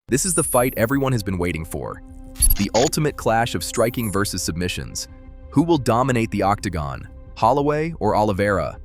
This is the fight everyone has been waiting for. The ultimate clash of striking versus submissions. Who will dominate the octagon, Holloway or Oliveira?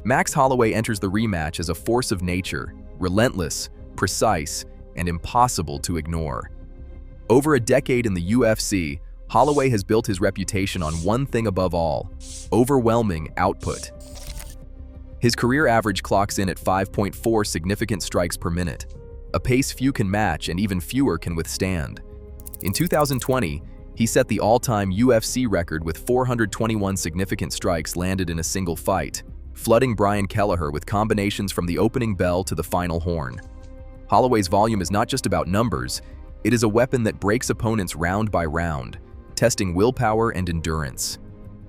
Max Holloway enters the rematch as a force of nature, relentless, precise, and impossible to ignore. Over a decade in the UFC, Holloway has built his reputation on one thing above all: overwhelming output. His career average clocks in at 5.4 significant strikes per minute, a pace few can match and even fewer can withstand. In 2020, he set the all-time UFC record with 421 significant strikes landed in a single fight, flooding Brian Kelleher with combinations from the opening bell to the final horn. Holloway's volume is not just about numbers, it is a weapon that breaks opponents round by round, testing willpower and endurance.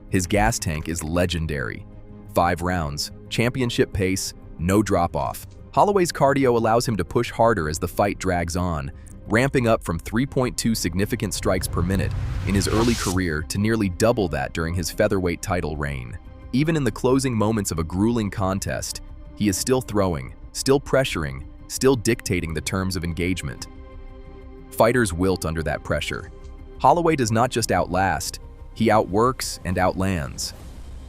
His gas tank is legendary. 5 rounds, championship pace, no drop-off. Holloway's cardio allows him to push harder as the fight drags on, ramping up from 3.2 significant strikes per minute in his early career to nearly double that during his featherweight title reign. Even in the closing moments of a grueling contest, he is still throwing, still pressuring, still dictating the terms of engagement. Fighters wilt under that pressure. Holloway does not just outlast, he outworks and outlands.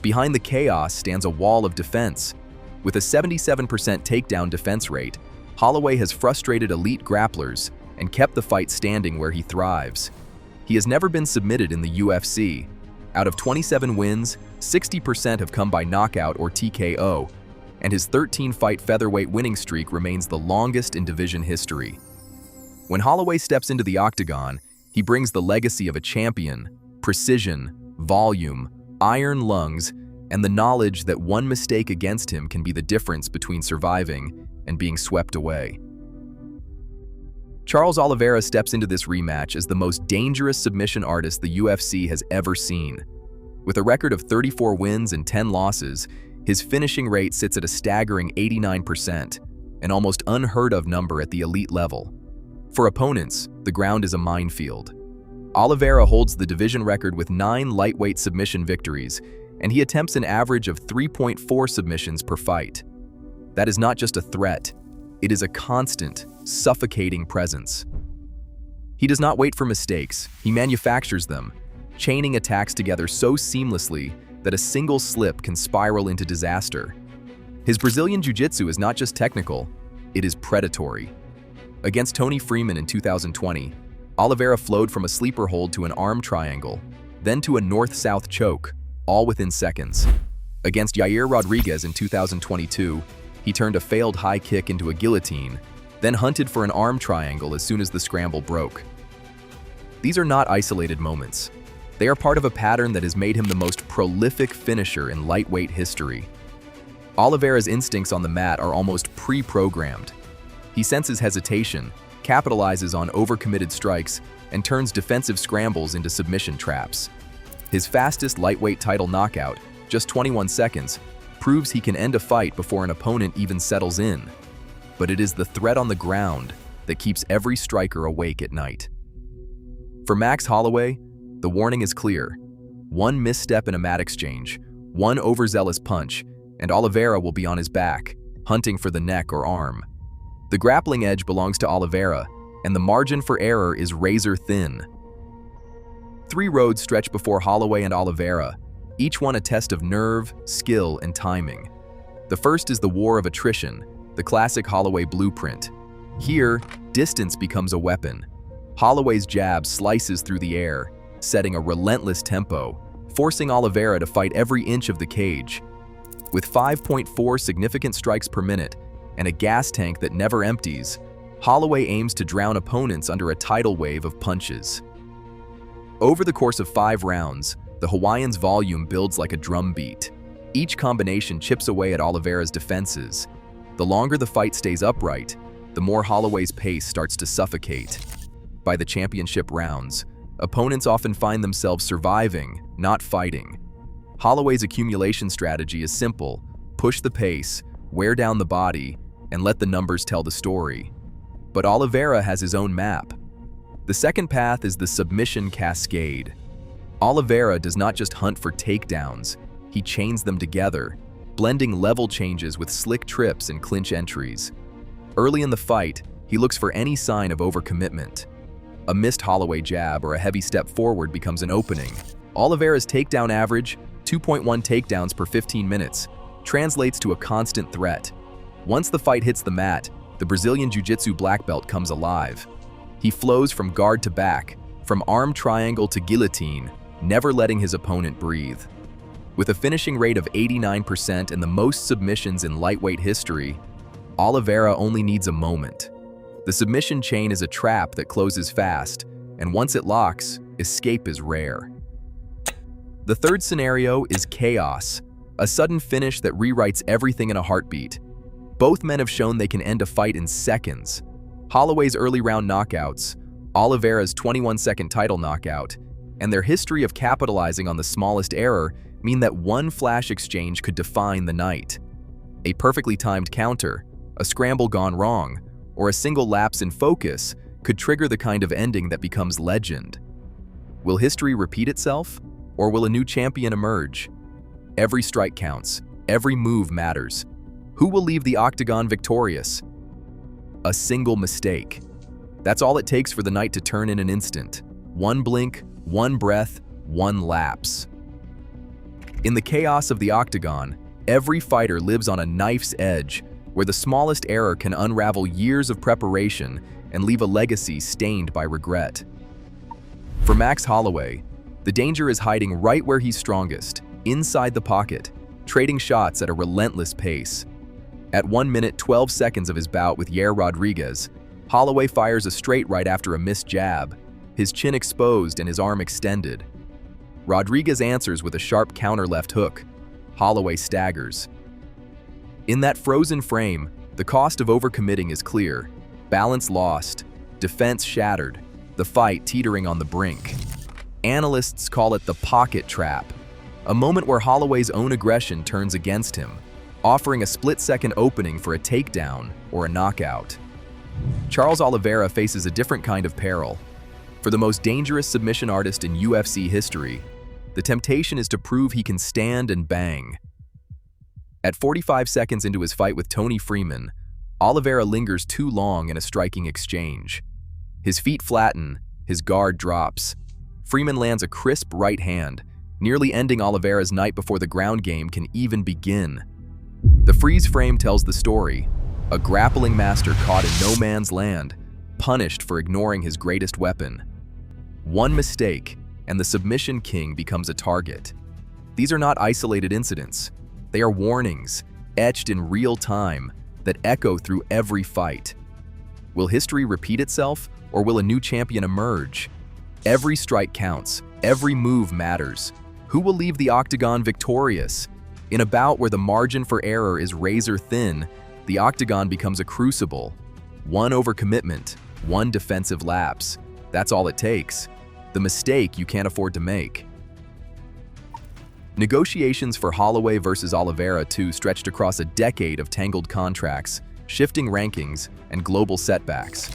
Behind the chaos stands a wall of defense. With a 77% takedown defense rate, Holloway has frustrated elite grapplers and kept the fight standing where he thrives. He has never been submitted in the UFC. Out of 27 wins, 60% have come by knockout or TKO, and his 13-fight featherweight winning streak remains the longest in division history. When Holloway steps into the octagon, he brings the legacy of a champion: precision, volume, iron lungs, and the knowledge that one mistake against him can be the difference between surviving and being swept away. Charles Oliveira steps into this rematch as the most dangerous submission artist the UFC has ever seen. With a record of 34 wins and 10 losses, his finishing rate sits at a staggering 89%, an almost unheard-of number at the elite level. For opponents, the ground is a minefield. Oliveira holds the division record with 9 lightweight submission victories, and he attempts an average of 3.4 submissions per fight. That is not just a threat, it is a constant, suffocating presence. He does not wait for mistakes, he manufactures them, chaining attacks together so seamlessly that a single slip can spiral into disaster. His Brazilian Jiu-Jitsu is not just technical, it is predatory. Against Tony Freeman in 2020, Oliveira flowed from a sleeper hold to an arm triangle, then to a north-south choke, all within seconds. Against Yair Rodriguez in 2022, he turned a failed high kick into a guillotine, then hunted for an arm triangle as soon as the scramble broke. These are not isolated moments. They are part of a pattern that has made him the most prolific finisher in lightweight history. Oliveira's instincts on the mat are almost pre-programmed. He senses hesitation, capitalizes on overcommitted strikes, and turns defensive scrambles into submission traps. His fastest lightweight title knockout, just 21 seconds, proves he can end a fight before an opponent even settles in. But it is the threat on the ground that keeps every striker awake at night. For Max Holloway, the warning is clear. One misstep in a mat exchange, one overzealous punch, and Oliveira will be on his back, hunting for the neck or arm. The grappling edge belongs to Oliveira, and the margin for error is razor thin. 3 roads stretch before Holloway and Oliveira, each one a test of nerve, skill, and timing. The first is the war of attrition, the classic Holloway blueprint. Here, distance becomes a weapon. Holloway's jab slices through the air, setting a relentless tempo, forcing Oliveira to fight every inch of the cage. With 5.4 significant strikes per minute and a gas tank that never empties, Holloway aims to drown opponents under a tidal wave of punches. Over the course of 5 rounds, the Hawaiian's volume builds like a drum beat. Each combination chips away at Oliveira's defenses. The longer the fight stays upright, the more Holloway's pace starts to suffocate. By the championship rounds, opponents often find themselves surviving, not fighting. Holloway's accumulation strategy is simple: push the pace, wear down the body, and let the numbers tell the story. But Oliveira has his own map. The second path is the submission cascade. Oliveira does not just hunt for takedowns, he chains them together, blending level changes with slick trips and clinch entries. Early in the fight, He looks for any sign of overcommitment. A missed Holloway jab or a heavy step forward becomes an opening. Oliveira's takedown average, 2.1 takedowns per 15 minutes, translates to a constant threat. Once the fight hits the mat, the Brazilian Jiu-Jitsu black belt comes alive. He flows from guard to back, from arm triangle to guillotine, never letting his opponent breathe. With a finishing rate of 89% and the most submissions in lightweight history, Oliveira only needs a moment. The submission chain is a trap that closes fast, and once it locks, escape is rare. The third scenario is chaos, a sudden finish that rewrites everything in a heartbeat. Both men have shown they can end a fight in seconds. Holloway's early round knockouts, Oliveira's 21-second title knockout, and their history of capitalizing on the smallest error mean that one flash exchange could define the night. A perfectly timed counter, a scramble gone wrong, or a single lapse in focus could trigger the kind of ending that becomes legend. Will history repeat itself, or will a new champion emerge? Every strike counts, every move matters. Who will leave the octagon victorious? A single mistake. That's all it takes for the night to turn in an instant. One blink, one breath, one lapse. In the chaos of the octagon, every fighter lives on a knife's edge, where the smallest error can unravel years of preparation and leave a legacy stained by regret. For Max Holloway, the danger is hiding right where he's strongest, inside the pocket, trading shots at a relentless pace. At 1 minute 12 seconds of his bout with Yair Rodriguez, Holloway fires a straight right after a missed jab, his chin exposed and his arm extended. Rodriguez answers with a sharp counter left hook. Holloway staggers. In that frozen frame, the cost of overcommitting is clear. Balance lost, defense shattered, the fight teetering on the brink. Analysts call it the pocket trap, a moment where Holloway's own aggression turns against him, offering a split-second opening for a takedown or a knockout. Charles Oliveira faces a different kind of peril. For the most dangerous submission artist in UFC history, the temptation is to prove he can stand and bang. At 45 seconds into his fight with Tony Freeman, Oliveira lingers too long in a striking exchange. His feet flatten, his guard drops. Freeman lands a crisp right hand, nearly ending Oliveira's night before the ground game can even begin. The freeze frame tells the story, a grappling master caught in no man's land, punished for ignoring his greatest weapon. One mistake, and the submission king becomes a target. These are not isolated incidents. They are warnings, etched in real time, that echo through every fight. Will history repeat itself, or will a new champion emerge? Every strike counts, every move matters. Who will leave the octagon victorious? In a bout where the margin for error is razor thin, the octagon becomes a crucible. One overcommitment, one defensive lapse. That's all it takes. The mistake you can't afford to make. Negotiations for Holloway versus Oliveira 2 stretched across a decade of tangled contracts, shifting rankings, and global setbacks.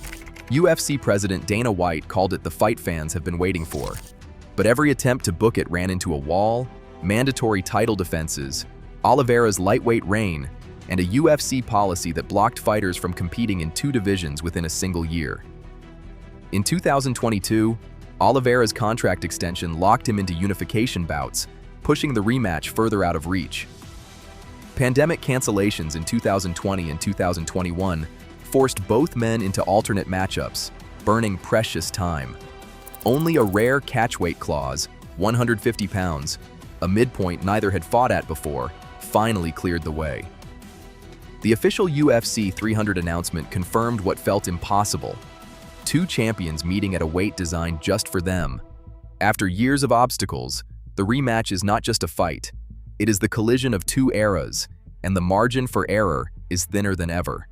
UFC president Dana White called it the fight fans have been waiting for. But every attempt to book it ran into a wall, mandatory title defenses, Oliveira's lightweight reign, and a UFC policy that blocked fighters from competing in 2 divisions within a single year. In 2022, Oliveira's contract extension locked him into unification bouts, pushing the rematch further out of reach. Pandemic cancellations in 2020 and 2021 forced both men into alternate matchups, burning precious time. Only a rare catchweight clause, 150 pounds, a midpoint neither had fought at before, finally cleared the way. The official UFC 300 announcement confirmed what felt impossible: 2 champions meeting at a weight designed just for them. After years of obstacles, the rematch is not just a fight, it is the collision of 2 eras, and the margin for error is thinner than ever.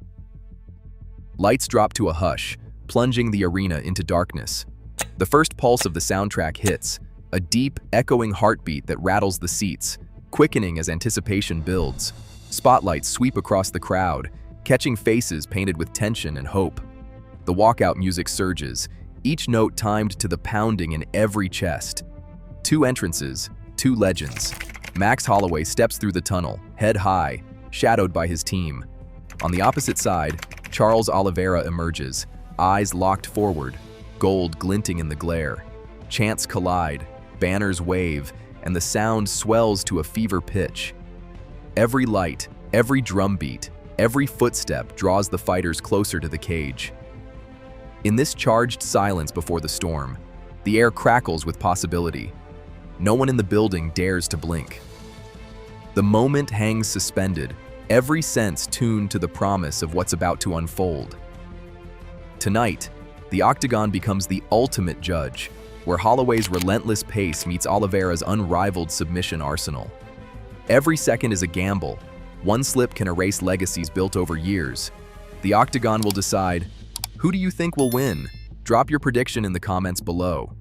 Lights drop to a hush, plunging the arena into darkness. The first pulse of the soundtrack hits, a deep, echoing heartbeat that rattles the seats, quickening as anticipation builds. Spotlights sweep across the crowd, catching faces painted with tension and hope. The walkout music surges, each note timed to the pounding in every chest. 2 entrances, 2 legends. Max Holloway steps through the tunnel, head high, shadowed by his team. On the opposite side, Charles Oliveira emerges, eyes locked forward, gold glinting in the glare. Chants collide, banners wave, and the sound swells to a fever pitch. Every light, every drumbeat, every footstep draws the fighters closer to the cage. In this charged silence before the storm, the air crackles with possibility. No one in the building dares to blink. The moment hangs suspended, every sense tuned to the promise of what's about to unfold. Tonight, the octagon becomes the ultimate judge, where Holloway's relentless pace meets Oliveira's unrivaled submission arsenal. Every second is a gamble. One slip can erase legacies built over years. The octagon will decide, who do you think will win? Drop your prediction in the comments below.